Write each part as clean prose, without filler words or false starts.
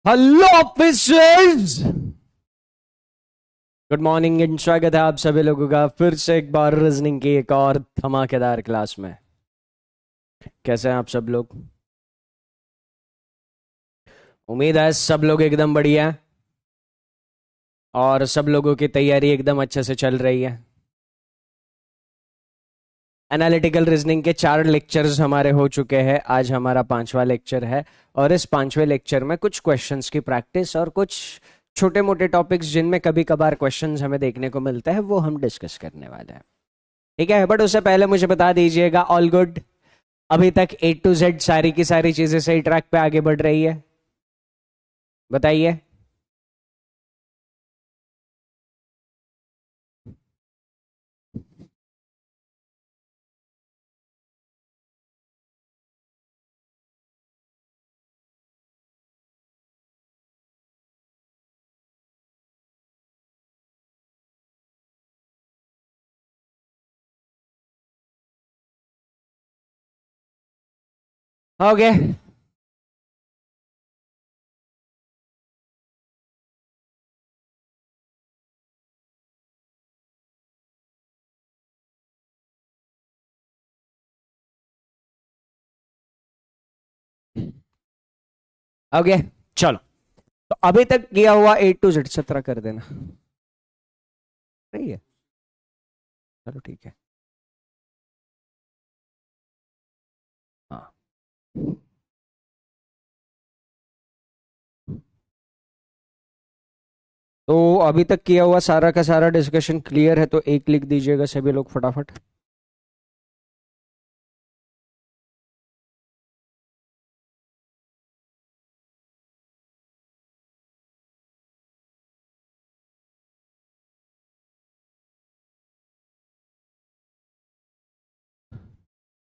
Hello officers, good morning and स्वागत है आप सभी लोगों का फिर से एक बार रीजनिंग की एक और धमाकेदार क्लास में। कैसे हैं आप सब लोग? उम्मीद है सब लोग एकदम बढ़िया हैं और सब लोगों की तैयारी एकदम अच्छे से चल रही है। एनालिटिकल रीजनिंग के 4 लेक्चर्स हमारे हो चुके हैं। आज हमारा 5वां लेक्चर है और इस 5वें लेक्चर में कुछ क्वेश्चंस की प्रैक्टिस और कुछ छोटे मोटे टॉपिक्स जिनमें कभी कभार क्वेश्चंस हमें देखने को मिलता है वो हम डिस्कस करने वाले हैं। ठीक है, बट उससे पहले मुझे बता दीजिएगा, ऑल गुड? अभी तक A to Z सारी की सारी चीजें सही ट्रैक पे आगे बढ़ रही है? बताइए। ओके, ओके, चलो। तो अभी तक किया हुआ A to Z 17 कर देना। सही है, चलो ठीक है। हाँ, तो अभी तक किया हुआ सारा का सारा डिस्कशन क्लियर है तो एक लिख दीजिएगा सभी लोग फटाफट।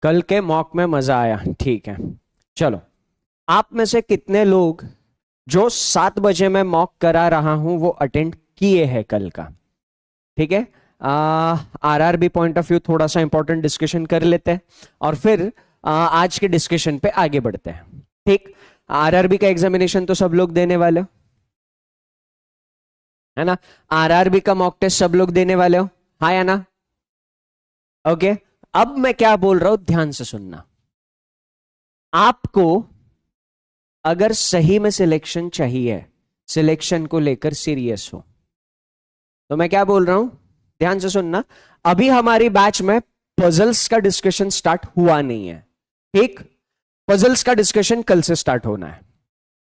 कल के मॉक में मजा आया, ठीक है। चलो, आप में से कितने लोग जो 7 बजे मैं मॉक करा रहा हूं वो अटेंड किए हैं कल का? ठीक है, आरआरबी पॉइंट ऑफ व्यू थोड़ा सा इंपॉर्टेंट डिस्कशन कर लेते हैं और फिर आज के डिस्कशन पे आगे बढ़ते हैं। ठीक, आरआरबी का एग्जामिनेशन तो सब लोग देने वाले हो, है ना? आरआरबी का मॉक टेस्ट सब लोग देने वाले हो, हाँ या ना? ओके, अब मैं क्या बोल रहा हूं ध्यान से सुनना। आपको अगर सही में सिलेक्शन चाहिए, सिलेक्शन को लेकर सीरियस हो, तो मैं क्या बोल रहा हूं ध्यान से सुनना। अभी हमारी बैच में पजल्स का डिस्कशन स्टार्ट हुआ नहीं है। ठीक, पजल्स का डिस्कशन कल से स्टार्ट होना है।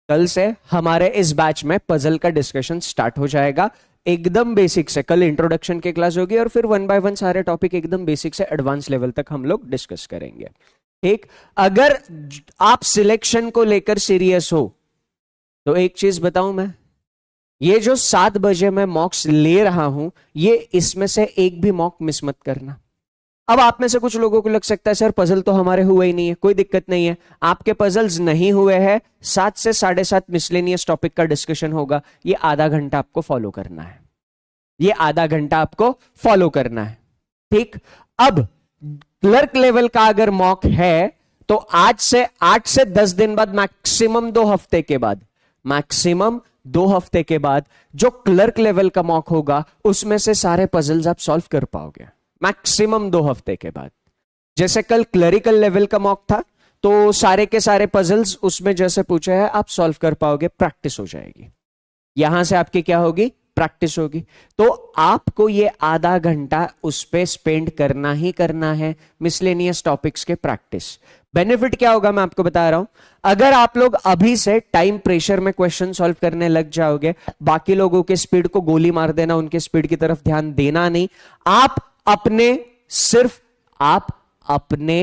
कल से हमारे इस बैच में पजल का डिस्कशन स्टार्ट हो जाएगा, एकदम बेसिक से। कल इंट्रोडक्शन की क्लास होगी और फिर 1 बाय 1 सारे टॉपिक एकदम बेसिक से एडवांस लेवल तक हम लोग डिस्कस करेंगे। ठीक, अगर आप सिलेक्शन को लेकर सीरियस हो तो एक चीज बताऊं मैं, ये जो 7 बजे मैं मॉक्स ले रहा हूं, ये इसमें से एक भी मॉक मिस मत करना। अब आप में से कुछ लोगों को लग सकता है सर पजल तो हमारे हुए ही नहीं है। कोई दिक्कत नहीं है, आपके पजल्स नहीं हुए हैं, 7 से 7:30 मिसलेनियस टॉपिक का डिस्कशन होगा। ये आधा घंटा आपको फॉलो करना है, ये आधा घंटा आपको फॉलो करना है। ठीक, अब क्लर्क लेवल का अगर मॉक है तो आज से 8 से 10 दिन बाद, मैक्सिमम 2 हफ्ते के बाद, मैक्सिमम 2 हफ्ते के बाद जो क्लर्क लेवल का मॉक होगा उसमें से सारे पजल्स आप सॉल्व कर पाओगे, मैक्सिमम 2 हफ्ते के बाद। जैसे कल क्लरिकल लेवल का मॉक था तो सारे के सारे पजल्स उसमें जैसे पूछे हैं आप सॉल्व कर पाओगे, प्रैक्टिस हो जाएगी। यहां से आपकी क्या होगी, प्रैक्टिस होगी। तो आपको ये आधा घंटा उस पे स्पेंड करना ही करना है, मिसलेनियस टॉपिक्स के प्रैक्टिस। बेनिफिट क्या होगा मैं आपको बता रहा हूं। अगर आप लोग अभी से टाइम प्रेशर में क्वेश्चन सॉल्व करने लग जाओगे, बाकी लोगों के स्पीड को गोली मार देना, उनके स्पीड की तरफ ध्यान देना नहीं, आप अपने, सिर्फ आप अपने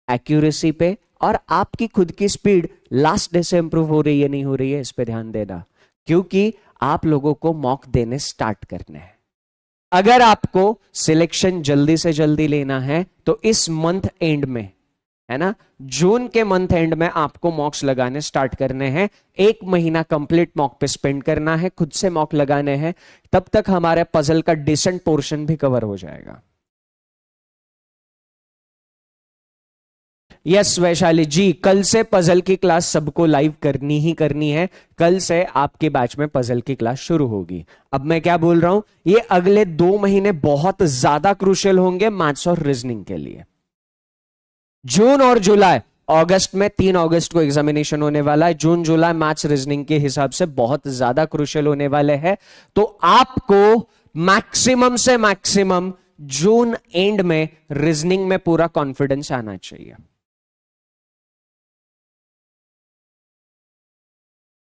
एक्यूरेसी पे और आपकी खुद की स्पीड लास्ट डे से इंप्रूव हो रही है नहीं हो रही है इस पे ध्यान देना, क्योंकि आप लोगों को मॉक देने स्टार्ट करने हैं। अगर आपको सिलेक्शन जल्दी से जल्दी लेना है तो इस मंथ एंड में, है ना, जून के मंथ एंड में आपको मॉक्स लगाने स्टार्ट करने हैं। 1 महीना कंप्लीट मॉक पे स्पेंड करना है, खुद से मॉक लगाने हैं, तब तक हमारे पजल का डिसेंट पोर्शन भी कवर हो जाएगा। यस वैशाली जी, कल से पजल की क्लास सबको लाइव करनी ही करनी है। कल से आपके बैच में पजल की क्लास शुरू होगी। अब मैं क्या बोल रहा हूं, ये अगले 2 महीने बहुत ज्यादा क्रूशियल होंगे मैथ्स और रीजनिंग के लिए। जून और जुलाई, अगस्त में 3 अगस्त को एग्जामिनेशन होने वाला है। जून जुलाई मैथ्स रीजनिंग के हिसाब से बहुत ज्यादा क्रूशियल होने वाले हैं। तो आपको मैक्सिमम से मैक्सिमम जून एंड में रीजनिंग में पूरा कॉन्फिडेंस आना चाहिए।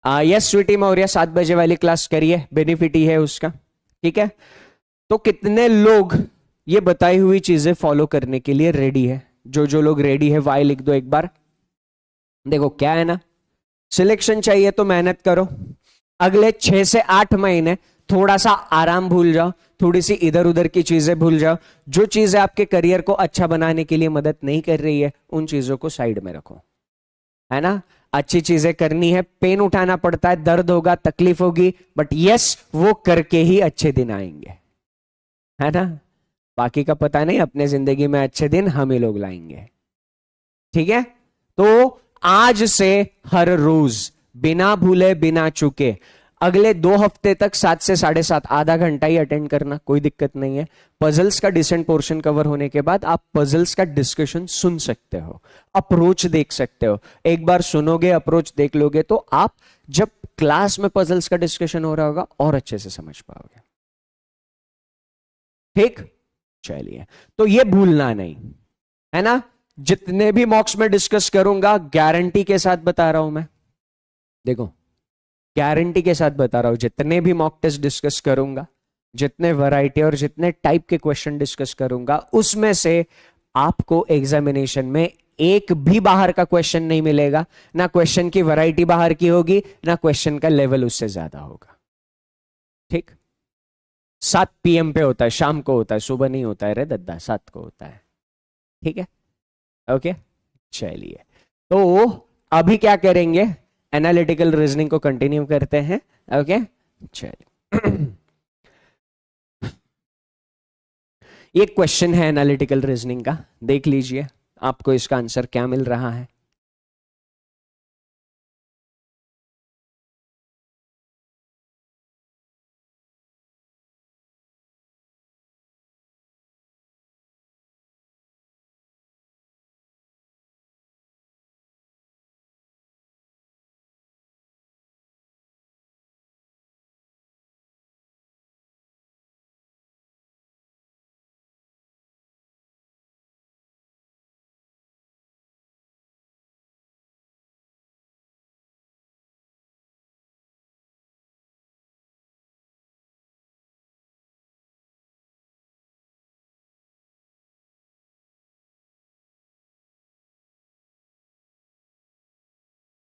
यस स्वीटी मौर्य, 7 बजे वाली क्लास करिए, बेनिफिट ही है उसका। ठीक है, तो कितने लोग ये बताई हुई चीजें फॉलो करने के लिए रेडी है? जो लोग रेडी है वाई लिख दो एक बार। देखो क्या है ना, सिलेक्शन चाहिए तो मेहनत करो। अगले 6 से 8 महीने थोड़ा सा आराम भूल जाओ, थोड़ी सी इधर उधर की चीजें भूल जाओ। जो चीजें आपके करियर को अच्छा बनाने के लिए मदद नहीं कर रही है उन चीजों को साइड में रखो, है ना। अच्छी चीजें करनी है, पेन उठाना पड़ता है, दर्द होगा, तकलीफ होगी, बट यस वो करके ही अच्छे दिन आएंगे, है ना। बाकी का पता नहीं, अपने जिंदगी में अच्छे दिन हम ही लोग लाएंगे। ठीक है, तो आज से हर रोज बिना भूले बिना चूके अगले 2 हफ्ते तक 7 से 7:30 आधा घंटा ही अटेंड करना, कोई दिक्कत नहीं है। पजल्स का डिसेंट पोर्शन कवर होने के बाद आप पजल्स का डिस्कशन सुन सकते हो, अप्रोच देख सकते हो। एक बार सुनोगे, अप्रोच देख लोगे तो आप जब क्लास में पजल्स का डिस्कशन हो रहा होगा और अच्छे से समझ पाओगे। ठीक, चलिए, तो ये भूलना नहीं, है ना। जितने भी मॉक्स में डिस्कस करूंगा गारंटी के साथ बता रहा हूं मैं, देखो गारंटी के साथ बता रहा हूं, जितने भी मॉक टेस्ट डिस्कस करूंगा, जितने वैरायटी और जितने टाइप के क्वेश्चन डिस्कस करूंगा, उसमें से आपको एग्जामिनेशन में एक भी बाहर का क्वेश्चन नहीं मिलेगा। ना क्वेश्चन की वैरायटी बाहर की होगी, ना क्वेश्चन का लेवल उससे ज्यादा होगा। ठीक, 7 PM पे होता है, शाम को होता है, सुबह नहीं होता है रे दद्दा, 7 को होता है। ठीक है, ओके, चलिए, तो अभी क्या करेंगे, एनालिटिकल रीजनिंग को कंटिन्यू करते हैं। ओके, चलिए, ये क्वेश्चन है एनालिटिकल रीजनिंग का, देख लीजिए आपको इसका आंसर क्या मिल रहा है।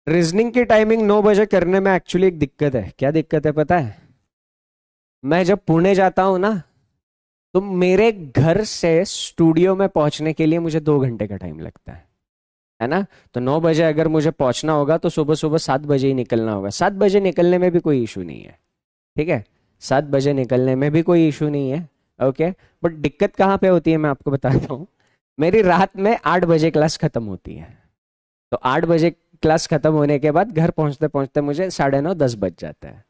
रीजनिंग की टाइमिंग 9 बजे करने में एक्चुअली एक दिक्कत है। क्या दिक्कत है पता है? मैं जब पुणे जाता हूं ना, तो मेरे घर से स्टूडियो में पहुंचने के लिए मुझे 2 घंटे का टाइम लगता है ना। तो 9 बजे अगर मुझे पहुंचना होगा तो सुबह सुबह 7 बजे ही निकलना होगा। 7 बजे निकलने में भी कोई इशू नहीं है, ठीक है, 7 बजे निकलने में भी कोई इशू नहीं है। ओके, बट दिक्कत कहाँ पे होती है मैं आपको बताता हूँ। मेरी रात में 8 बजे क्लास खत्म होती है, तो 8 बजे क्लास खत्म होने के बाद घर पहुंचते पहुंचते मुझे 9:30 10 बज जाता है।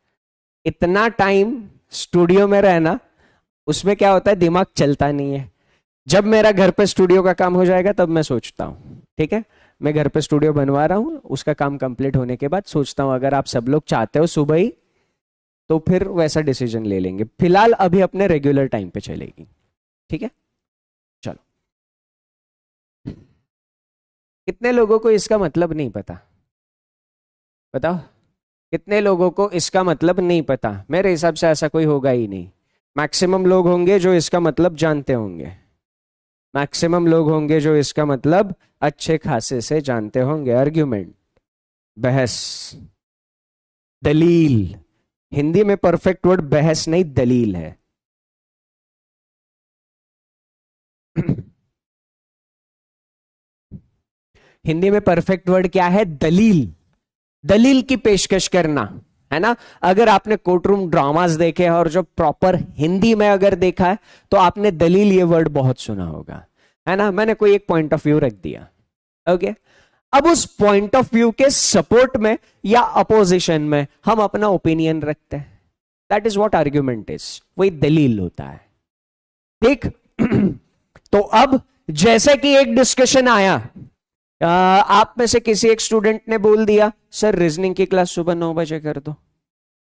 इतना टाइम स्टूडियो में रहना, उसमें क्या होता है, दिमाग चलता नहीं है। जब मेरा घर पे स्टूडियो का काम हो जाएगा तब मैं सोचता हूँ, ठीक है, मैं घर पे स्टूडियो बनवा रहा हूँ, उसका काम कंप्लीट होने के बाद सोचता हूँ अगर आप सब लोग चाहते हो सुबह ही तो फिर वैसा डिसीजन ले लेंगे। फिलहाल अभी अपने रेगुलर टाइम पे चलेगी, ठीक है। चलो, कितने लोगों को इसका मतलब नहीं पता, बताओ कितने लोगों को इसका मतलब नहीं पता? मेरे हिसाब से ऐसा कोई होगा ही नहीं। मैक्सिमम लोग होंगे जो इसका मतलब जानते होंगे, मैक्सिमम लोग होंगे जो इसका मतलब अच्छे खासे से जानते होंगे। आर्ग्यूमेंट, बहस, दलील। हिंदी में परफेक्ट वर्ड बहस नहीं दलील है। हिंदी में परफेक्ट वर्ड क्या है? दलील। दलील की पेशकश करना, है ना। अगर आपने कोर्ट रूम ड्रामास देखे और जो प्रॉपर हिंदी में अगर देखा है तो आपने दलील ये वर्ड बहुत सुना होगा, है ना। मैंने कोई एक पॉइंट ऑफ व्यू रख दिया, ओके अब उस पॉइंट ऑफ व्यू के सपोर्ट में या अपोजिशन में हम अपना ओपिनियन रखते हैं. That is what argument is. वही दलील होता है. ठीक. तो अब जैसे कि एक डिस्कशन आया, आप में से किसी एक स्टूडेंट ने बोल दिया सर रीजनिंग की क्लास सुबह 9 बजे कर दो.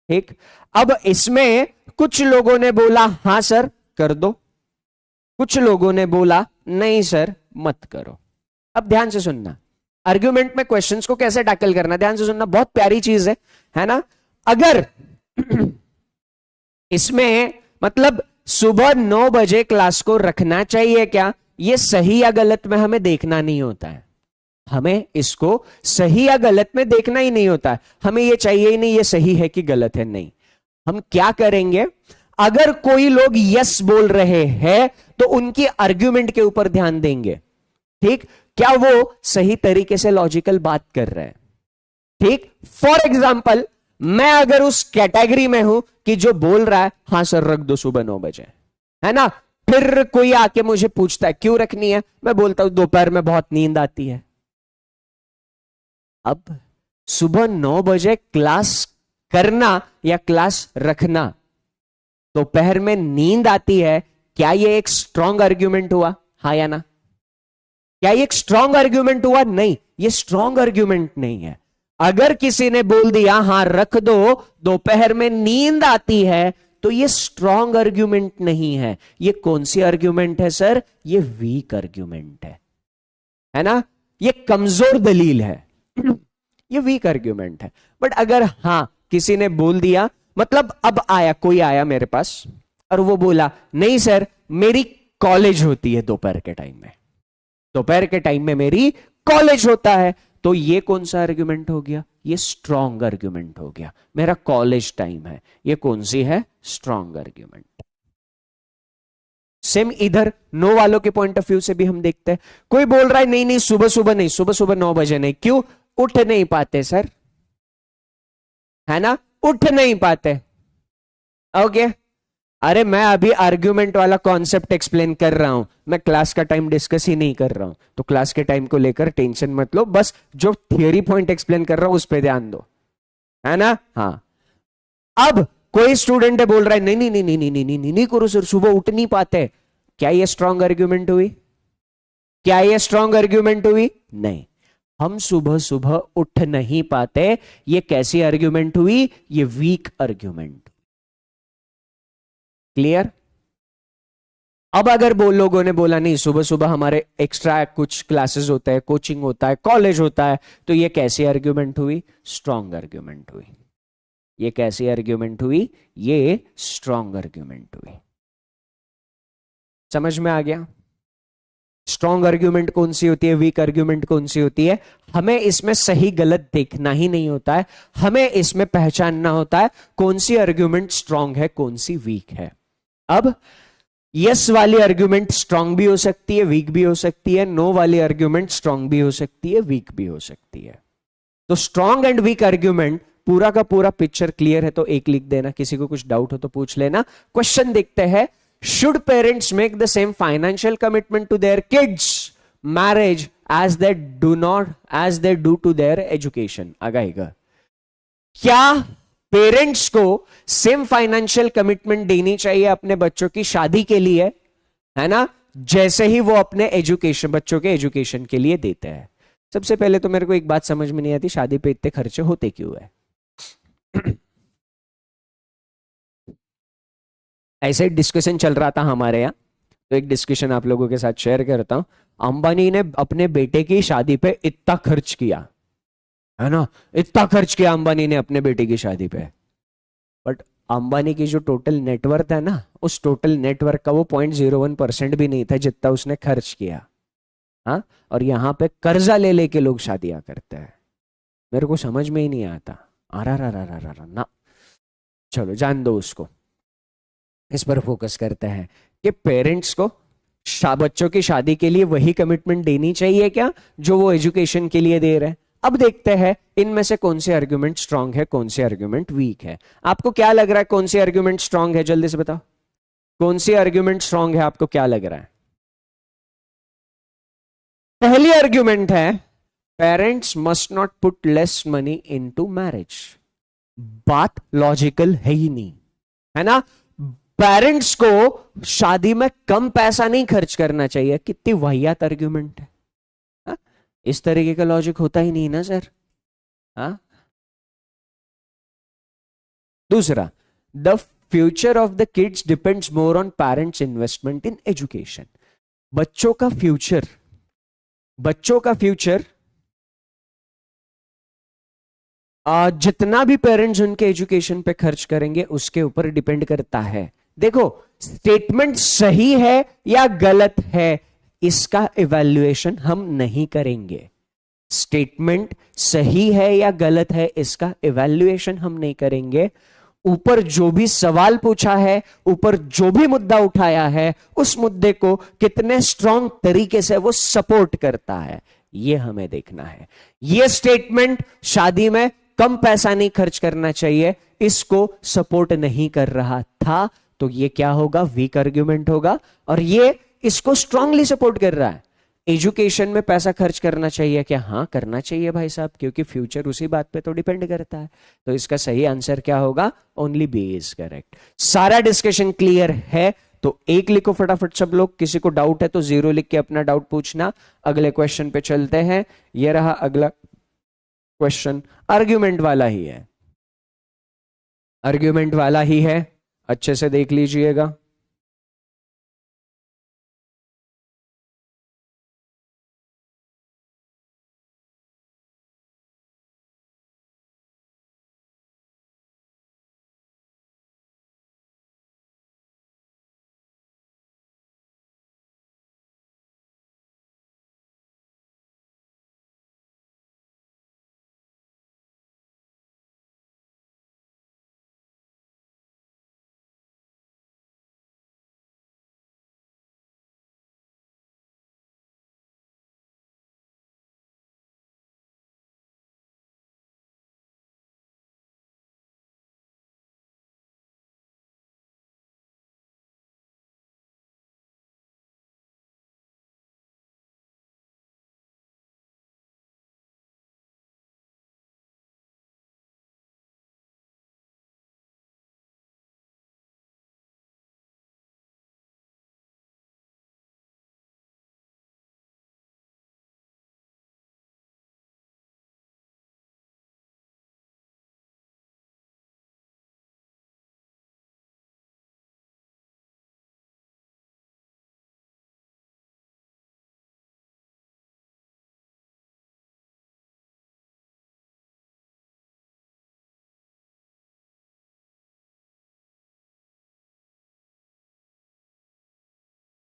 ठीक. अब इसमें कुछ लोगों ने बोला हां सर कर दो, कुछ लोगों ने बोला नहीं सर मत करो. अब ध्यान से सुनना, आर्ग्यूमेंट में क्वेश्चंस को कैसे टैकल करना, ध्यान से सुनना, बहुत प्यारी चीज है ना. अगर इसमें मतलब सुबह 9 बजे क्लास को रखना चाहिए क्या, ये सही या गलत में हमें देखना नहीं होता है. हमें इसको सही या गलत में देखना ही नहीं होता है. हमें ये चाहिए ही नहीं ये सही है कि गलत है. नहीं, हम क्या करेंगे, अगर कोई लोग यस बोल रहे हैं तो उनकी आर्ग्यूमेंट के ऊपर ध्यान देंगे. ठीक. क्या वो सही तरीके से लॉजिकल बात कर रहे हैं. ठीक. फॉर एग्जाम्पल मैं अगर उस कैटेगरी में हूं कि जो बोल रहा है हां सर रख दो सुबह 9 बजे, है ना, फिर कोई आके मुझे पूछता है क्यों रखनी है, मैं बोलता हूं दोपहर में बहुत नींद आती है. अब सुबह 9 बजे क्लास करना या क्लास रखना, दोपहर में नींद आती है, क्या यह एक स्ट्रॉन्ग आर्ग्यूमेंट हुआ, हाँ या ना. क्या ये एक स्ट्रॉन्ग आर्ग्यूमेंट हुआ? नहीं, ये स्ट्रॉन्ग आर्ग्यूमेंट नहीं है. अगर किसी ने बोल दिया हां रख दो दोपहर में नींद आती है, तो ये स्ट्रॉन्ग आर्ग्यूमेंट नहीं है. ये कौन सी आर्ग्यूमेंट है सर, ये वीक आर्ग्यूमेंट है ना, ये कमजोर दलील है. ये वीक आर्ग्यूमेंट है. बट अगर हां किसी ने बोल दिया, मतलब अब कोई आया मेरे पास और वो बोला नहीं सर मेरी कॉलेज होती है दोपहर के टाइम में, दोपहर के टाइम में मेरी कॉलेज होता है, तो ये कौन सा आर्ग्यूमेंट हो गया, ये स्ट्रॉन्ग आर्ग्यूमेंट हो गया. मेरा कॉलेज टाइम है, ये कौन सी है, स्ट्रॉन्ग आर्ग्यूमेंट. सेम इधर नो वालों के पॉइंट ऑफ व्यू से भी हम देखते हैं. कोई बोल रहा है नहीं नहीं सुबह सुबह नहीं, सुबह सुबह 9 बजे नहीं. क्यों, उठ नहीं पाते सर, है ना, उठ नहीं पाते. ओके. अरे मैं अभी आर्ग्यूमेंट वाला कॉन्सेप्ट एक्सप्लेन कर रहा हूं, मैं क्लास का टाइम डिस्कस ही नहीं कर रहा हूं. तो क्लास के टाइम को लेकर टेंशन मत लो, बस जो थियरी पॉइंट एक्सप्लेन कर रहा हूं उस पर ध्यान दो, है ना. हाँ. अब कोई स्टूडेंट है बोल रहा है नहीं नहीं नहीं नहीं नहीं नहीं नहीं नहीं करो सर सुबह उठ नहीं पाते. क्या ये स्ट्रॉन्ग आर्ग्यूमेंट हुई, क्या ये स्ट्रॉन्ग आर्ग्यूमेंट हुई, नहीं. हम सुबह सुबह उठ नहीं पाते, ये कैसी आर्ग्यूमेंट हुई, ये वीक आर्ग्यूमेंट. क्लियर. अब अगर लोगों ने बोला नहीं सुबह सुबह हमारे एक्स्ट्रा कुछ क्लासेस होता है, कोचिंग होता है, कॉलेज होता है, तो ये कैसी आर्ग्यूमेंट हुई, स्ट्रॉन्ग आर्ग्यूमेंट हुई. ये कैसी आर्ग्यूमेंट हुई, ये स्ट्रॉन्ग आर्ग्यूमेंट हुई. समझ में आ गया. स्ट्रॉन्ग आर्ग्यूमेंट कौन सी होती है, वीक आर्ग्यूमेंट कौन सी होती है. हमें इसमें सही गलत देखना ही नहीं होता है, हमें इसमें पहचानना होता है कौन सी आर्ग्यूमेंट स्ट्रॉन्ग है, कौन सी वीक है. अब यस वाली आर्ग्यूमेंट स्ट्रॉन्ग भी हो सकती है, वीक भी हो सकती है. नो वाली आर्ग्यूमेंट स्ट्रॉन्ग भी हो सकती है, वीक भी हो सकती है. तो स्ट्रॉन्ग एंड वीक आर्ग्यूमेंट पूरा का पूरा पिक्चर क्लियर है तो एक लिख देना, किसी को कुछ डाउट हो तो पूछ लेना. क्वेश्चन देखते हैं. Should parents make the same financial commitment to their kids marriage as they do to their education. आगाएगा, क्या पेरेंट्स को सेम फाइनेंशियल कमिटमेंट देनी चाहिए अपने बच्चों की शादी के लिए, है ना, जैसे ही वो अपने एजुकेशन, बच्चों के एजुकेशन के लिए देते हैं. सबसे पहले तो मेरे को एक बात समझ में नहीं आती, शादी पे इतने खर्चे होते क्यों है. ऐसे डिस्कशन चल रहा था हमारे यहाँ, तो एक डिस्कशन आप लोगों के साथ शेयर करता हूं. अंबानी ने अपने बेटे की शादी पे इतना खर्च किया, है ना, इतना खर्च किया अंबानी ने अपने बेटे की शादी पे. बट अंबानी की जो टोटल नेटवर्थ है ना, उस टोटल नेटवर्क का वो 0.01% भी नहीं था जितना उसने खर्च किया. हाँ, और यहां पे कर्जा ले लेके लोग शादियां करते हैं. मेरे को समझ में ही नहीं आता. ना, चलो जान दो उसको. इस पर फोकस करते हैं कि पेरेंट्स को बच्चों की शादी के लिए वही कमिटमेंट देनी चाहिए क्या जो वो एजुकेशन के लिए दे रहे हैं. अब देखते हैं इनमें से कौन से आर्ग्यूमेंट स्ट्रांग है, कौन से आर्ग्यूमेंट वीक है. आपको क्या लग रहा है कौन सी आर्ग्यूमेंट स्ट्रांग है, जल्दी से बताओ. कौन सी आर्ग्यूमेंट स्ट्रांग है, आपको क्या लग रहा है. पहली आर्ग्यूमेंट है parents must not put less money into marriage. बात लॉजिकल है ही नहीं, है ना। पेरेंट्स को शादी में कम पैसा नहीं खर्च करना चाहिए। कितनी वाहियात आर्ग्यूमेंट है, हा? इस तरीके का लॉजिक होता ही नहीं ना सर। हा? दूसरा, the future of the kids depends more on parents investment in education. बच्चों का फ्यूचर जितना भी पेरेंट्स उनके एजुकेशन पे खर्च करेंगे उसके ऊपर डिपेंड करता है। देखो, स्टेटमेंट सही है या गलत है इसका इवैल्यूएशन हम नहीं करेंगे। स्टेटमेंट सही है या गलत है इसका इवैल्यूएशन हम नहीं करेंगे। ऊपर जो भी सवाल पूछा है, ऊपर जो भी मुद्दा उठाया है, उस मुद्दे को कितने स्ट्रांग तरीके से वो सपोर्ट करता है, ये हमें देखना है। ये स्टेटमेंट शादी में कम पैसा नहीं खर्च करना चाहिए, इसको सपोर्ट नहीं कर रहा था, तो ये क्या होगा? वीक आर्ग्यूमेंट होगा। और ये इसको स्ट्रांगली सपोर्ट कर रहा है। एजुकेशन में पैसा खर्च करना चाहिए क्या? हाँ, करना चाहिए भाई साहब, क्योंकि फ्यूचर उसी बात पे तो डिपेंड करता है। तो इसका सही आंसर क्या होगा? Only B is correct. सारा डिस्कशन क्लियर है तो एक लिखो फटाफट सब लोग। किसी को डाउट है तो 0 लिख के अपना डाउट पूछना। अगले क्वेश्चन पे चलते हैं। यह रहा अगला क्वेश्चन, आर्ग्यूमेंट वाला ही है, आर्ग्यूमेंट वाला ही है, अच्छे से देख लीजिएगा।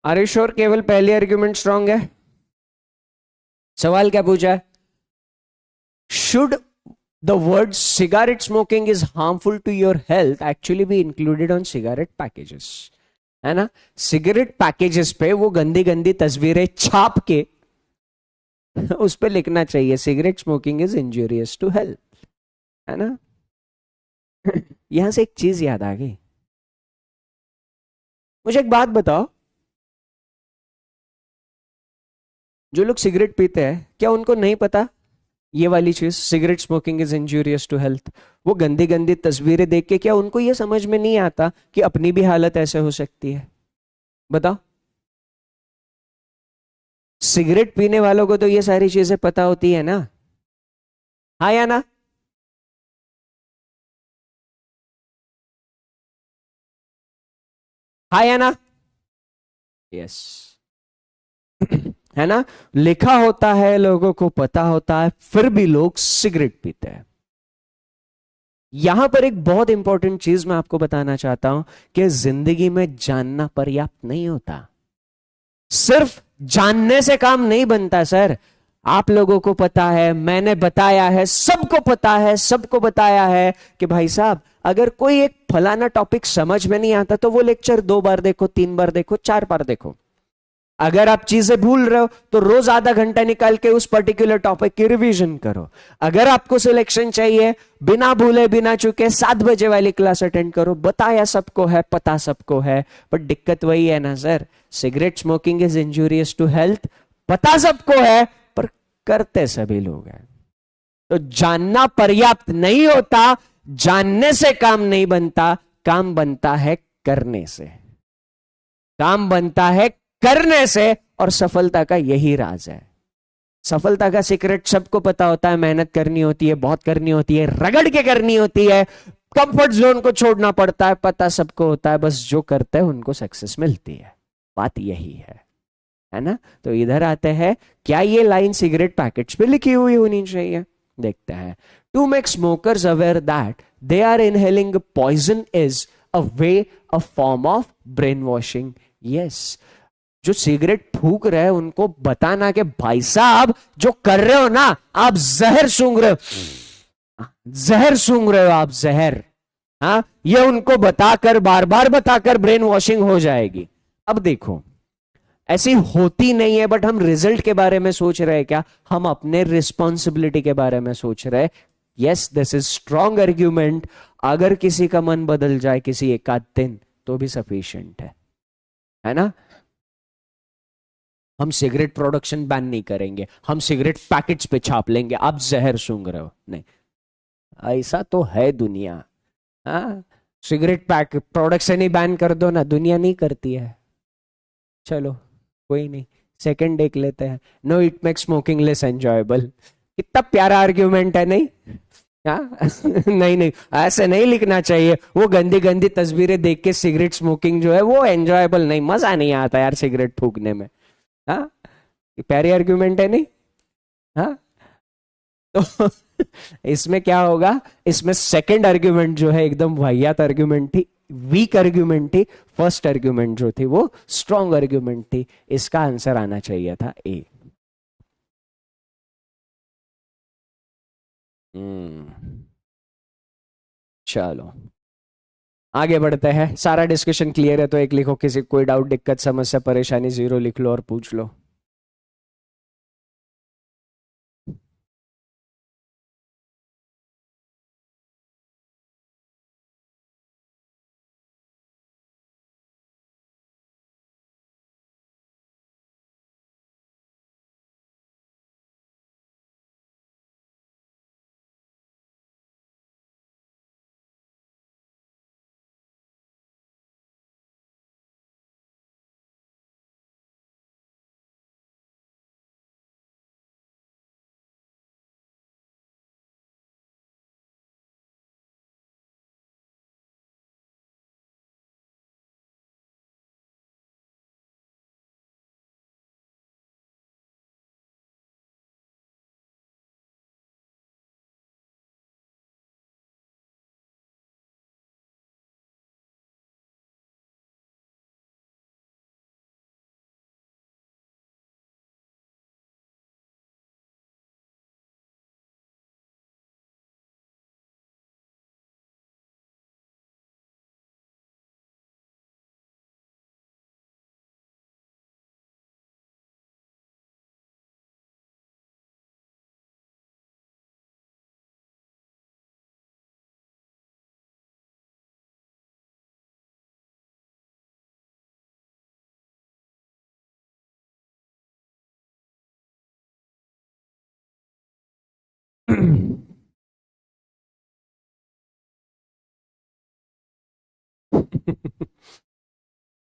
अरे श्योर, केवल पहली आर्ग्यूमेंट स्ट्रांग है। सवाल क्या पूछा है? Should the word cigarette smoking is harmful to your health actually be included on cigarette packages, है ना। सिगरेट पैकेजेस पे वो गंदी गंदी तस्वीरें छाप के उस पे लिखना चाहिए cigarette smoking is injurious to health, है ना। यहां से एक चीज याद आ गई। मुझे एक बात बताओ, जो लोग सिगरेट पीते हैं क्या उनको नहीं पता ये वाली चीज, cigarette smoking is injurious to health? वो गंदी गंदी तस्वीरें देख के क्या उनको ये समझ में नहीं आता कि अपनी भी हालत ऐसे हो सकती है? बताओ। सिगरेट पीने वालों को तो ये सारी चीजें पता होती है ना, हाँ या ना? हाँ या ना? यस, है ना। लिखा होता है, लोगों को पता होता है, फिर भी लोग सिगरेट पीते हैं। यहां पर एक बहुत इंपॉर्टेंट चीज मैं आपको बताना चाहता हूं कि जिंदगी में जानना पर्याप्त नहीं होता। सिर्फ जानने से काम नहीं बनता सर। आप लोगों को पता है, मैंने बताया है, सबको पता है, सबको बताया है कि भाई साहब अगर कोई एक फलाना टॉपिक समझ में नहीं आता तो वो लेक्चर 2 बार देखो, 3 बार देखो, 4 बार देखो। अगर आप चीजें भूल रहे हो तो रोज आधा घंटा निकाल के उस पर्टिकुलर टॉपिक की रिवीजन करो। अगर आपको सिलेक्शन चाहिए, बिना भूले बिना चुके 7 बजे वाली क्लास अटेंड करो। बताया सबको है, पता सबको है, पर दिक्कत वही है ना sir, cigarette smoking is injurious to health, पता सबको है पर करते सभी लोग हैं। तो जानना पर्याप्त नहीं होता, जानने से काम नहीं बनता, काम बनता है करने से, काम बनता है करने से। और सफलता का यही राज है। सफलता का सीक्रेट सबको पता होता है, मेहनत करनी होती है, बहुत करनी होती है, रगड़ के करनी होती है, कंफर्ट जोन को छोड़ना पड़ता है, पता सबको होता है, बस जो करते हैं उनको सक्सेस मिलती है। बात यही है ना। तो इधर आते हैं, क्या ये लाइन सिगरेट पैकेट्स पे लिखी हुई होनी चाहिए? देखते हैं। To make smokers aware that they are inhaling poison is a way, a form of brain washing. Yes, जो सिगरेट फूक रहे हैं उनको बताना कि भाई साहब जो कर रहे हो ना, आप जहर सूंघ रहे हो, जहर सूंघ रहे हो आप, जहर। हाँ, ये उनको बताकर, बार बार बताकर ब्रेन वॉशिंग हो जाएगी। अब देखो, ऐसी होती नहीं है, बट हम रिजल्ट के बारे में सोच रहे हैं क्या? हम अपने रिस्पॉन्सिबिलिटी के बारे में सोच रहे हैं। Yes, this is strong argument. अगर किसी का मन बदल जाए किसी एक आध दिन तो भी सफिशिएंट है ना। हम सिगरेट प्रोडक्शन बैन नहीं करेंगे, हम सिगरेट पैकेट्स पे छाप लेंगे आप जहर सूंघ रहे हो, नहीं। ऐसा तो है दुनिया। हाँ, सिगरेट पैक प्रोडक्शन ही बैन कर दो ना, दुनिया नहीं करती है। चलो कोई नहीं, सेकंड देख लेते हैं। No, it make smoking less enjoyable. कितना प्यारा आर्ग्यूमेंट है, नहीं? हाँ नहीं नहीं, ऐसे नहीं लिखना चाहिए। वो गंदी गंदी तस्वीरें देख के सिगरेट स्मोकिंग जो है वो एंजॉयबल नहीं, मजा नहीं आता यार सिगरेट फूकने में। हाँ, प्यारी आर्ग्यूमेंट है, नहीं? हाँ, तो इसमें क्या होगा? इसमें सेकंड आर्ग्यूमेंट जो है एकदम वाहियात आर्ग्यूमेंट थी, वीक आर्ग्यूमेंट थी। फर्स्ट आर्ग्यूमेंट जो थी वो स्ट्रॉन्ग आर्ग्यूमेंट थी। इसका आंसर आना चाहिए था ए। चलो आगे बढ़ते हैं। सारा डिस्कशन क्लियर है तो एक लिखो, किसी कोई डाउट, दिक्कत, समस्या, परेशानी, जीरो लिख लो और पूछ लो।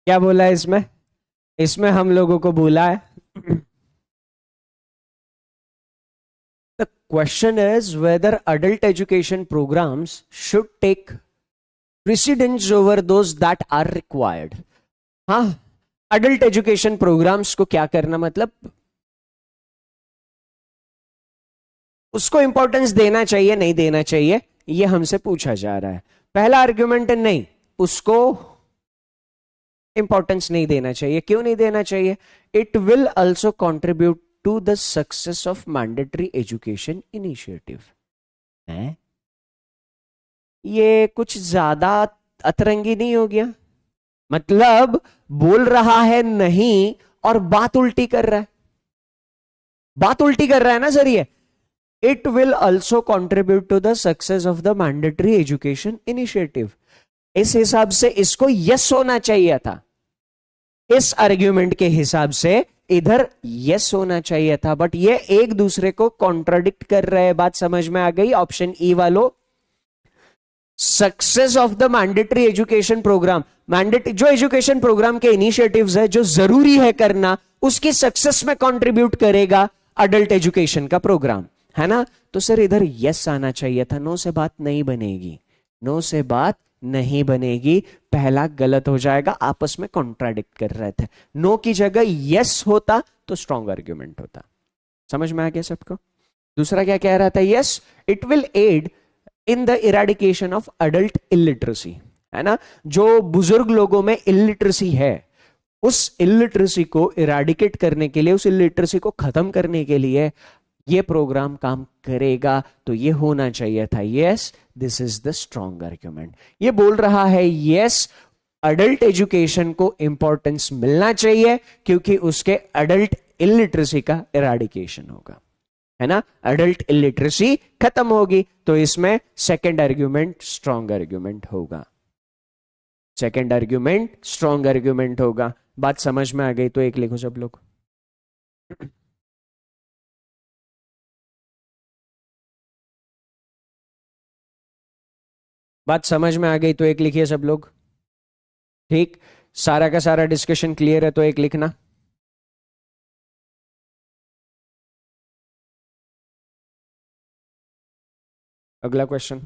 क्या बोला है इसमें? इसमें हम लोगों को बोला है the question is whether adult education programmes should take precedence over those that are required. हाँ, अडल्ट एजुकेशन प्रोग्राम्स को क्या करना, मतलब उसको इंपॉर्टेंस देना चाहिए नहीं देना चाहिए, ये हमसे पूछा जा रहा है। पहला आर्ग्यूमेंट है नहीं, उसको इंपॉर्टेंस नहीं देना चाहिए। क्यों नहीं देना चाहिए? It will also contribute to the success of mandatory education initiative. है ये कुछ ज्यादा अतरंगी नहीं हो गया? मतलब बोल रहा है नहीं और बात उल्टी कर रहा है, बात उल्टी कर रहा है ना सर ये। It will also contribute to the success of the mandatory education initiative. इस हिसाब से इसको यस होना चाहिए था। इस आर्ग्यूमेंट के हिसाब से इधर यस होना चाहिए था, बट ये एक दूसरे को कॉन्ट्राडिक्ट कर रहे हैं। बात समझ में आ गई? ऑप्शन ई वालों, success of the mandatory education programme, mandatory जो एजुकेशन प्रोग्राम के इनिशिएटिव्स है जो जरूरी है करना, उसकी सक्सेस में कंट्रीब्यूट करेगा अडल्ट एजुकेशन का प्रोग्राम, है ना? तो सर इधर यस आना चाहिए था। नो से बात नहीं बनेगी, नो से बात नहीं बनेगी, पहला गलत हो जाएगा, आपस में कॉन्ट्राडिक्ट कर रहे थे। नो की जगह यस होता तो स्ट्रॉन्ग आर्ग्यूमेंट होता। समझ में आ गया सबको? दूसरा क्या कह रहा था? Yes, it will aid in the eradication of adult illiteracy, है ना? जो बुजुर्ग लोगों में इलिटरेसी है, उस इलिटरेसी को इराडिकेट करने के लिए, उस इलिटरेसी को खत्म करने के लिए ये प्रोग्राम काम करेगा। तो ये होना चाहिए था yes, this is the strong argument. ये बोल रहा है यस, अडल्ट एजुकेशन को इंपॉर्टेंस मिलना चाहिए क्योंकि उसके अडल्ट इलिटरेसी का इराडिकेशन होगा, है ना? अडल्ट इलिटरेसी खत्म होगी, तो इसमें सेकंड आर्ग्यूमेंट स्ट्रॉन्ग आर्ग्यूमेंट होगा। सेकंड आर्ग्यूमेंट स्ट्रॉन्ग आर्ग्यूमेंट होगा। बात समझ में आ गई तो एक लिखो सब लोग। बात समझ में आ गई तो एक लिखिए सब लोग। ठीक, सारा का सारा डिस्कशन क्लियर है तो एक लिखना। अगला क्वेश्चन।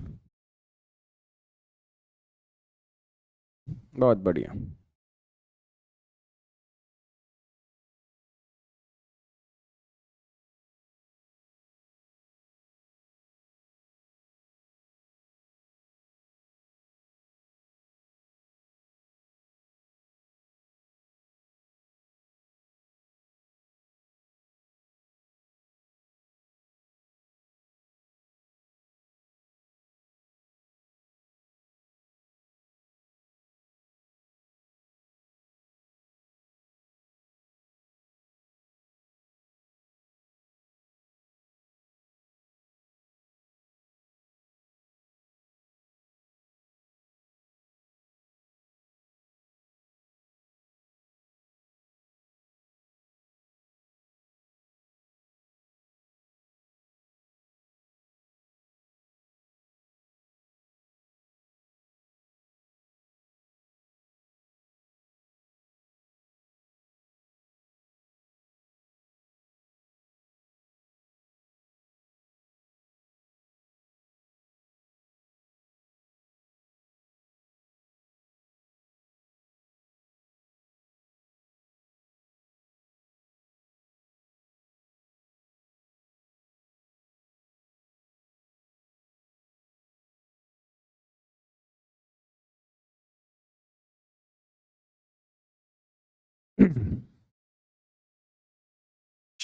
बहुत बढ़िया।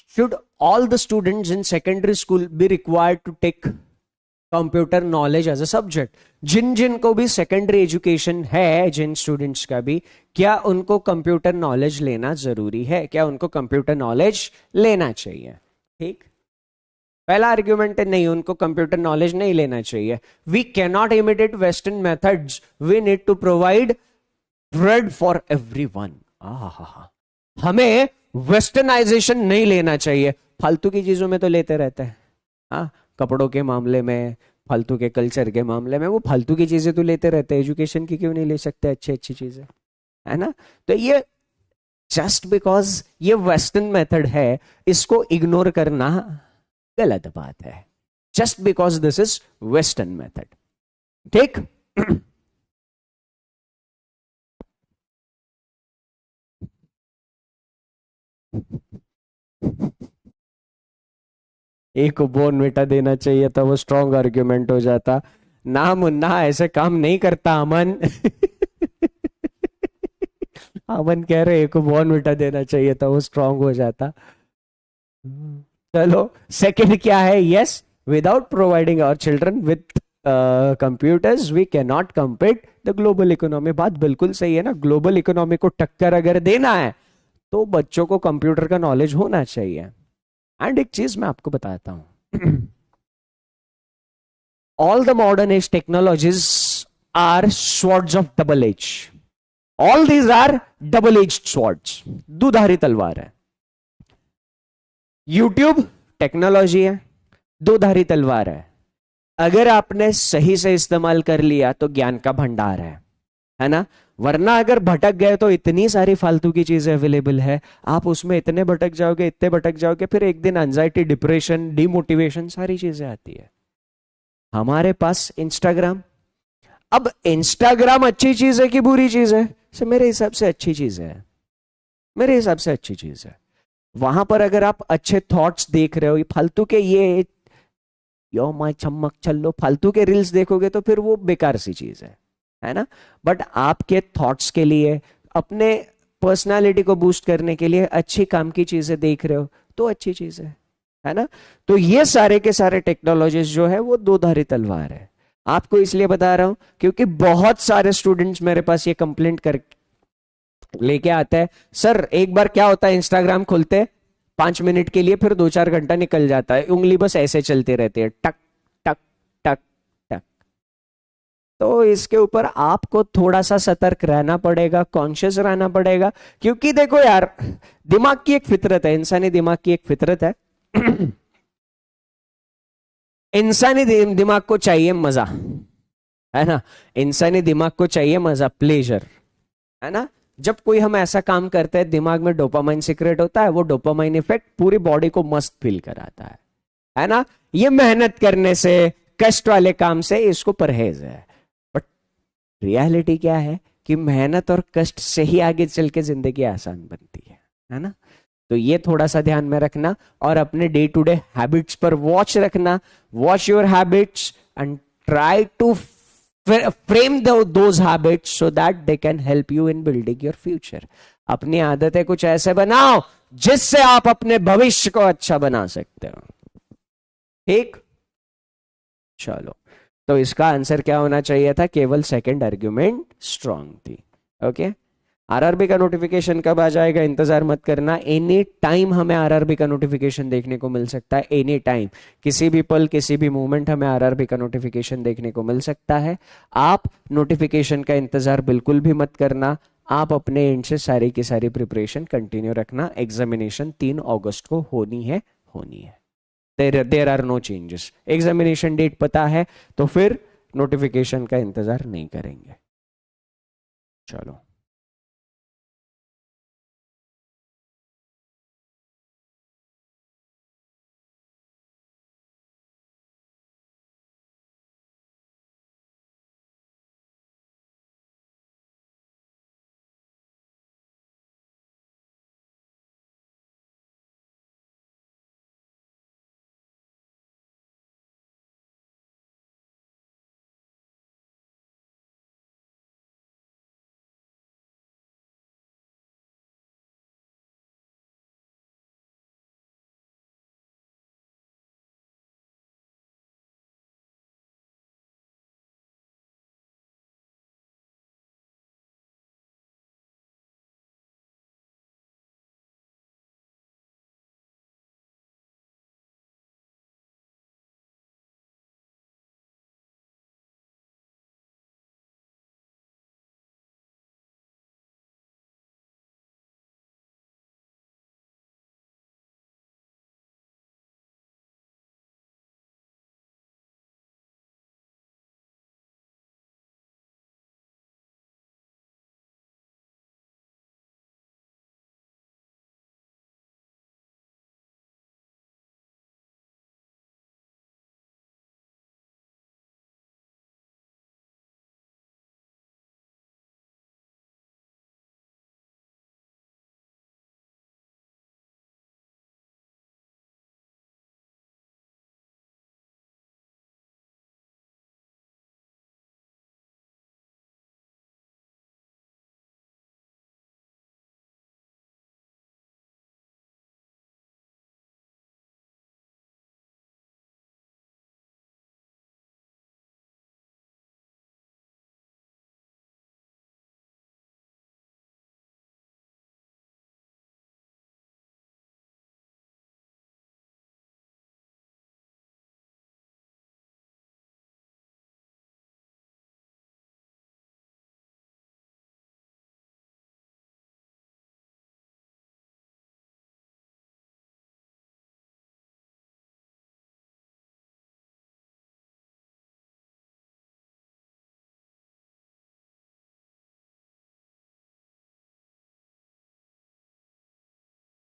Should all the students in secondary school be required to take computer knowledge as a subject? जिन जिन को भी सेकेंडरी एजुकेशन है, जिन स्टूडेंट्स का भी, क्या उनको कंप्यूटर नॉलेज लेना जरूरी है? क्या उनको कंप्यूटर नॉलेज लेना चाहिए? ठीक, पहला आर्ग्यूमेंट है नहीं, उनको कंप्यूटर नॉलेज नहीं लेना चाहिए। We can not imitate western methods, we need to provide bread for everyone. हमें वेस्टर्नाइजेशन नहीं लेना चाहिए। फालतू की चीजों में तो लेते रहते हैं, हाँ, कपड़ों के मामले में, फालतू के कल्चर के मामले में, वो फालतू की चीजें तो लेते रहते हैं, एजुकेशन की क्यों नहीं ले सकते अच्छी अच्छी चीजें, है ना? तो ये जस्ट बिकॉज ये वेस्टर्न मेथड है, इसको इग्नोर करना गलत बात है। Just because this is western method. ठीक, एक को बोर्नविटा देना चाहिए था, वो स्ट्रॉन्ग आर्ग्यूमेंट हो जाता। ना मुन्ना, ऐसे काम नहीं करता अमन। अमन कह रहे एक को बोर्नविटा देना चाहिए था, वो स्ट्रॉन्ग हो जाता। चलो, सेकंड क्या है? Yes, without providing our children with computers we can not compete the global economy. बात बिल्कुल सही है ना, ग्लोबल इकोनॉमी को टक्कर अगर देना है तो बच्चों को कंप्यूटर का नॉलेज होना चाहिए। एंड एक चीज मैं आपको बताता हूं, all the modern age technologies are swords of double edge. All these are double edge swords, दुधारी तलवार है। यूट्यूब टेक्नोलॉजी है, दो धारी तलवार है। अगर आपने सही से इस्तेमाल कर लिया तो ज्ञान का भंडार है ना। वरना अगर भटक गए तो इतनी सारी फालतू की चीजें अवेलेबल है, आप उसमें इतने भटक जाओगे, इतने भटक जाओगे, फिर एक दिन एंजाइटी, डिप्रेशन, डिमोटिवेशन सारी चीजें आती है। हमारे पास इंस्टाग्राम, अब इंस्टाग्राम अच्छी चीज है कि बुरी चीज है? सर मेरे हिसाब से अच्छी चीज है, मेरे हिसाब से अच्छी चीज है। वहां पर अगर आप अच्छे थॉट्स देख रहे हो, ये फालतू के ये यो माय चम्मक चलो फालतू के रील्स देखोगे तो फिर वो बेकार सी चीज है ना। बट आपके थॉट्स के लिए, अपने पर्सनालिटी को बूस्ट करने के लिए अच्छी काम की चीजें देख रहे हो तो अच्छी चीज है ना। तो ये सारे के सारे टेक्नोलॉजीज जो है वो दो धारी तलवार है। आपको इसलिए बता रहा हूं क्योंकि बहुत सारे स्टूडेंट्स मेरे पास ये कंप्लेंट कर लेके आता है, सर एक बार क्या होता है, इंस्टाग्राम खोलते 5 मिनट के लिए, फिर 2-4 घंटा निकल जाता है, उंगली बस ऐसे चलती रहती है, टक टक टक टक। तो इसके ऊपर आपको थोड़ा सा सतर्क रहना पड़ेगा, कॉन्शियस रहना पड़ेगा। क्योंकि देखो यार, दिमाग की एक फितरत है, इंसानी दिमाग की एक फितरत है। इंसानी दिमाग को चाहिए मजा, है ना। इंसानी दिमाग को चाहिए मजा, प्लेजर, है ना। जब कोई हम ऐसा काम करते हैं, दिमाग में डोपामाइन सीक्रेट होता है, वो डोपामाइन इफेक्ट पूरी बॉडी को मस्त फील कराता है ना। ये मेहनत करने से, कष्ट वाले काम से इसको परहेज है। बट रियलिटी क्या है कि मेहनत और कष्ट से ही आगे चल के जिंदगी आसान बनती है ना। तो ये थोड़ा सा ध्यान में रखना और अपने डे टू डे हैबिट्स पर वॉच रखना। Watch your habits and try to frame those habits so that they can help you in building your future। अपनी आदतें कुछ ऐसे बनाओ जिससे आप अपने भविष्य को अच्छा बना सकते हो। ठीक, चलो। तो इसका आंसर क्या होना चाहिए था? केवल सेकंड आर्ग्यूमेंट स्ट्रांग थी। ओके। आरआरबी का नोटिफिकेशन कब आ जाएगा इंतजार मत करना, एनी टाइम हमें आरआरबी का नोटिफिकेशन देखने को मिल सकता है, एनी टाइम, किसी भी पल, किसी भी मोमेंट हमें आरआरबी का नोटिफिकेशन देखने को मिल सकता है। आप नोटिफिकेशन का इंतजार बिल्कुल भी मत करना, आप अपने एंड से सारी की सारी प्रिपरेशन कंटिन्यू रखना। एग्जामिनेशन 3 अगस्त को होनी है, होनी है। There are no changes. Examination date पता है तो फिर नोटिफिकेशन का इंतजार नहीं करेंगे। चलो।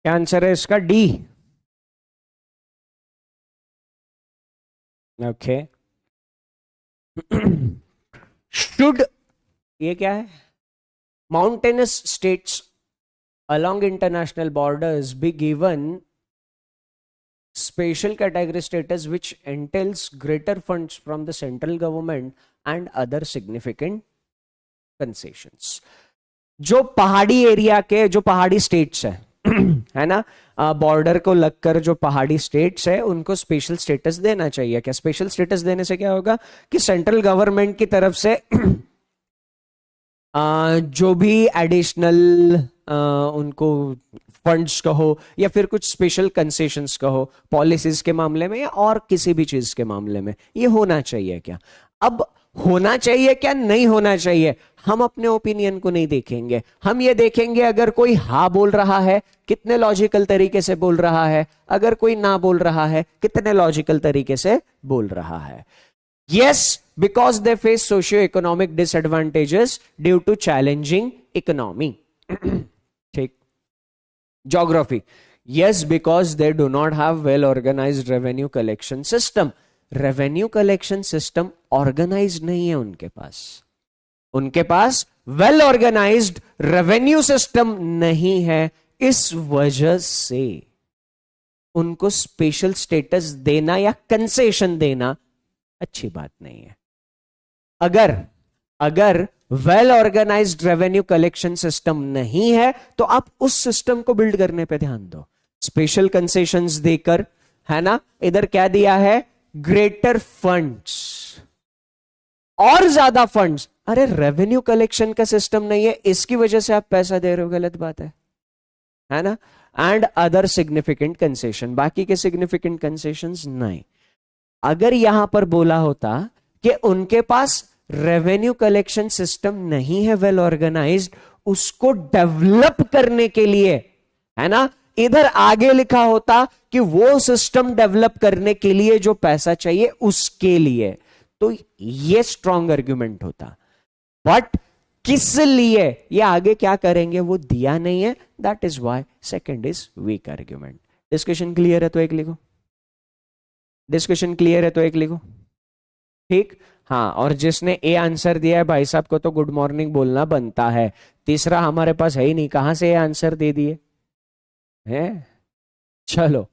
क्या आंसर है इसका? डी। ओके। शुड, ये क्या है? Mountainous states along international borders be given special category status which entails greater funds from the central government and other significant concessions. जो पहाड़ी एरिया के, जो पहाड़ी स्टेट्स है है ना, बॉर्डर को लगकर जो पहाड़ी स्टेट्स है उनको स्पेशल स्टेटस देना चाहिए। क्या स्पेशल स्टेटस देने से क्या होगा कि सेंट्रल गवर्नमेंट की तरफ से जो भी एडिशनल उनको फंड्स कहो या फिर कुछ स्पेशल कंसेशंस कहो पॉलिसीज के मामले में या और किसी भी चीज के मामले में, ये होना चाहिए क्या? अब होना चाहिए क्या नहीं होना चाहिए, हम अपने ओपिनियन को नहीं देखेंगे, हम ये देखेंगे अगर कोई हाँ बोल रहा है कितने लॉजिकल तरीके से बोल रहा है, अगर कोई ना बोल रहा है कितने लॉजिकल तरीके से बोल रहा है। Yes, because they face socio-economic disadvantages due to challenging economy. ठीक। Geography. Yes, because they do not have well-organized revenue collection system. Revenue collection system organized नहीं है उनके पास। उनके पास well-organized revenue system नहीं है, इस वजह से उनको स्पेशल स्टेटस देना या कंसेशन देना अच्छी बात नहीं है। अगर well organised revenue collection system नहीं है तो आप उस सिस्टम को बिल्ड करने पे ध्यान दो, स्पेशल कंसेशंस देकर, है ना। इधर क्या दिया है? ग्रेटर फंड्स, और ज्यादा फंड्स। अरे रेवेन्यू कलेक्शन का सिस्टम नहीं है, इसकी वजह से आप पैसा दे रहे हो, गलत बात है ना। एंड अदर सिग्निफिकेंट कंसेशन, बाकी के सिग्निफिकेंट कंसेशंस नहीं। अगर यहां पर बोला होता कि उनके पास रेवेन्यू कलेक्शन सिस्टम नहीं है वेल ऑर्गेनाइज्ड, उसको डेवलप करने के लिए, है ना, इधर आगे लिखा होता कि वो सिस्टम डेवलप करने के लिए जो पैसा चाहिए उसके लिए, तो ये स्ट्रॉन्ग आर्ग्यूमेंट होता। बट किस लिए, ये आगे क्या करेंगे वो दिया नहीं है, that is why second is weak argument. Discussion clear है तो एक लिखो, डिस्कशन क्लियर है तो एक लिखो, ठीक। हाँ, और जिसने ए आंसर दिया है भाई साहब को तो गुड मॉर्निंग बोलना बनता है। तीसरा हमारे पास है ही नहीं, कहां से ए आंसर दे दिए हैं। चलो,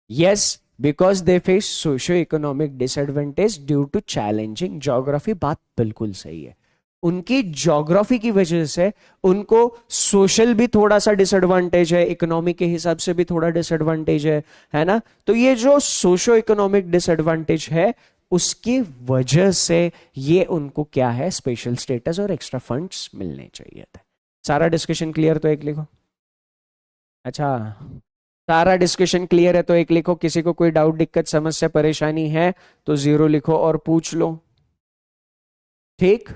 yes, because they face socio economic disadvantage due to challenging geography, बात बिल्कुल सही है। उनकी ज्योग्राफी की वजह से उनको सोशल भी थोड़ा सा डिसएडवांटेज है, इकोनॉमी के हिसाब से भी थोड़ा डिसएडवांटेज है ना। तो ये जो सोशो इकोनॉमिक डिसएडवांटेज है उसकी वजह से ये उनको क्या है, स्पेशल स्टेटस और एक्स्ट्रा फंड्स मिलने चाहिए थे। सारा डिस्कशन क्लियर तो एक लिखो। अच्छा, सारा डिस्कशन क्लियर है तो एक लिखो। किसी को कोई डाउट, दिक्कत, समस्या, परेशानी है तो 0 लिखो और पूछ लो, ठीक।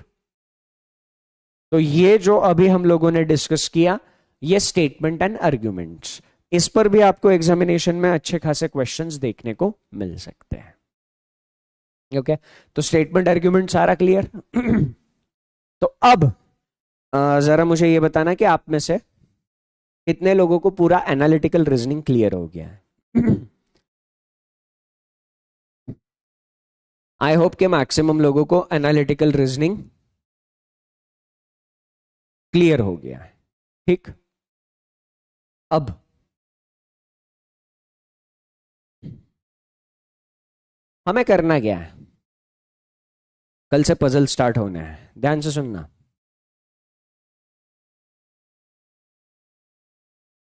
तो ये जो अभी हम लोगों ने डिस्कस किया, ये स्टेटमेंट एंड आर्ग्यूमेंट्स, इस पर भी आपको एग्जामिनेशन में अच्छे खासे क्वेश्चंस देखने को मिल सकते हैं। ओके, तो स्टेटमेंट आर्ग्यूमेंट सारा क्लियर। तो अब जरा मुझे ये बताना कि आप में से कितने लोगों को पूरा एनालिटिकल रीजनिंग क्लियर हो गया है। आई होप के मैक्सिमम लोगों को एनालिटिकल रीजनिंग क्लियर हो गया है, ठीक। अब हमें करना क्या है, कल से पजल स्टार्ट होने हैं, ध्यान से सुनना।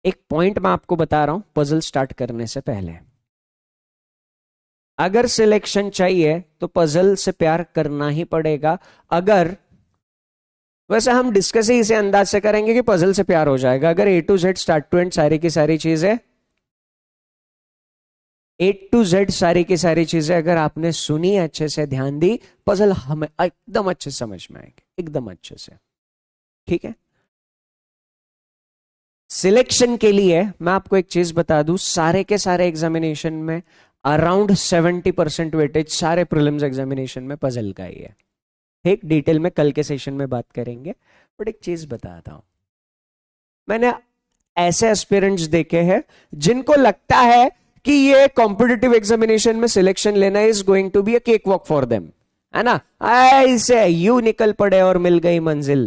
एक पॉइंट मैं आपको बता रहा हूं पजल स्टार्ट करने से पहले, अगर सिलेक्शन चाहिए तो पजल से प्यार करना ही पड़ेगा। अगर, वैसे हम डिस्कस ही इसे अंदाज से करेंगे कि पजल से प्यार हो जाएगा। अगर A to Z start to end सारी की सारी चीजें, A to Z सारी की सारी चीजें अगर आपने सुनी, अच्छे से ध्यान दी, पजल हमें एकदम अच्छे से समझ में आएगी, एकदम अच्छे से, ठीक है। सिलेक्शन के लिए मैं आपको एक चीज बता दूं, सारे के सारे एग्जामिनेशन में अराउंड 70% वेटेज सारे प्रीलिम्स एग्जामिनेशन में पजल का ही है। ठीक, डिटेल में कल के सेशन में बात करेंगे, बट एक चीज बताता हूं, मैंने ऐसे एस्पिरेंट्स देखे हैं जिनको लगता है कि ये कॉम्पिटिटिव एग्जामिनेशन में सिलेक्शन लेना is going to be a cake walk for them, है ना। ऐसे यूं निकल पड़े और मिल गई मंजिल,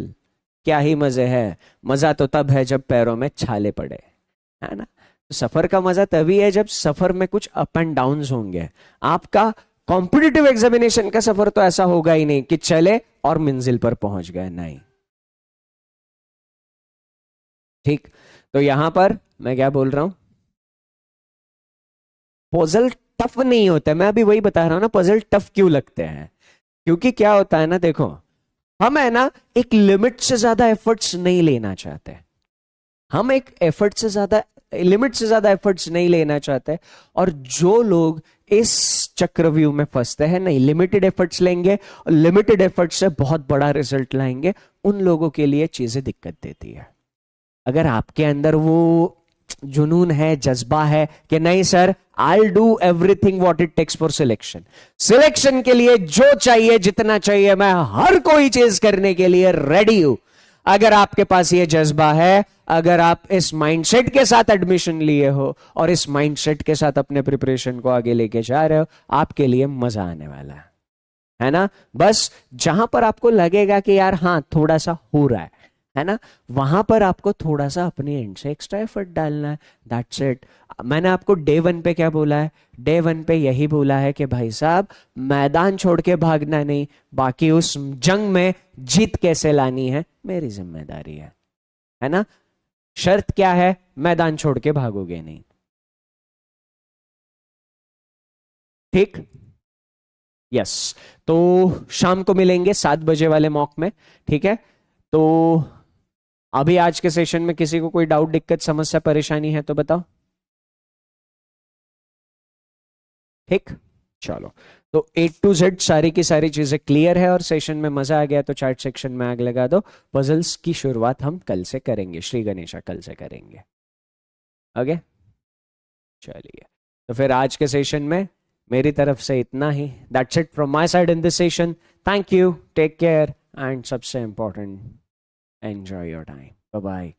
क्या ही मजे है। मजा तो तब है जब पैरों में छाले पड़े, है ना। तो सफर का मजा तभी है जब सफर में कुछ अप एंड डाउन होंगे। आपका कॉम्पिटिटिव एग्जामिनेशन का सफर तो ऐसा होगा ही नहीं कि चले और मंजिल पर पहुंच गए, नहीं। ठीक, तो यहां पर मैं क्या बोल रहा हूं, पजल टफ नहीं होता है। मैं अभी वही बता रहा हूं ना, पजल टफ क्यों लगते हैं, क्योंकि क्या होता है ना, देखो हम है ना एक लिमिट से ज्यादा एफर्ट्स नहीं लेना चाहते। हम एक एफर्ट से ज्यादा, लिमिट से ज्यादा एफर्ट्स नहीं लेना चाहते। और जो लोग इस चक्रव्यूह में फंसते हैं, नहीं लिमिटेड एफर्ट्स लेंगे और लिमिटेड एफर्ट्स से बहुत बड़ा रिजल्ट लाएंगे, उन लोगों के लिए चीजें दिक्कत देती है। अगर आपके अंदर वो जुनून है, जज्बा है कि नहीं sir, I do everything what it takes for selection, selection के लिए जो चाहिए जितना चाहिए मैं हर कोई चीज करने के लिए रेडी हूं। अगर आपके पास ये जज्बा है, अगर आप इस माइंडसेट के साथ एडमिशन लिए हो और इस माइंडसेट के साथ अपने प्रिपरेशन को आगे लेके जा रहे हो, आपके लिए मजा आने वाला है ना। बस जहां पर आपको लगेगा कि यार हाँ थोड़ा सा हो रहा है ना, वहां पर आपको थोड़ा सा अपनी एंड से एक्स्ट्रा एफर्ट डालना है, दैट्स इट। मैंने आपको डे 1 पे क्या बोला है, डे 1 पे यही बोला है कि भाई साहब मैदान छोड़ के भागना नहीं, बाकी उस जंग में जीत कैसे लानी है मेरी जिम्मेदारी है ना। शर्त क्या है, मैदान छोड़ के भागोगे नहीं, ठीक। यस, तो शाम को मिलेंगे 7 बजे वाले मॉक में, ठीक है। तो अभी आज के सेशन में किसी को कोई डाउट, दिक्कत, समस्या, परेशानी है तो बताओ, ठीक। चलो, तो A to Z सारी की सारी चीजें क्लियर है और सेशन में मजा आ गया तो चैट सेक्शन में आग लगा दो। पजल्स की शुरुआत हम कल से करेंगे, श्री गणेशा कल से करेंगे, ओके। चलिए, तो फिर आज के सेशन में मेरी तरफ से इतना ही। That's it from my side in this session. Thank you, take care and सबसे important, enjoy your time, bye bye.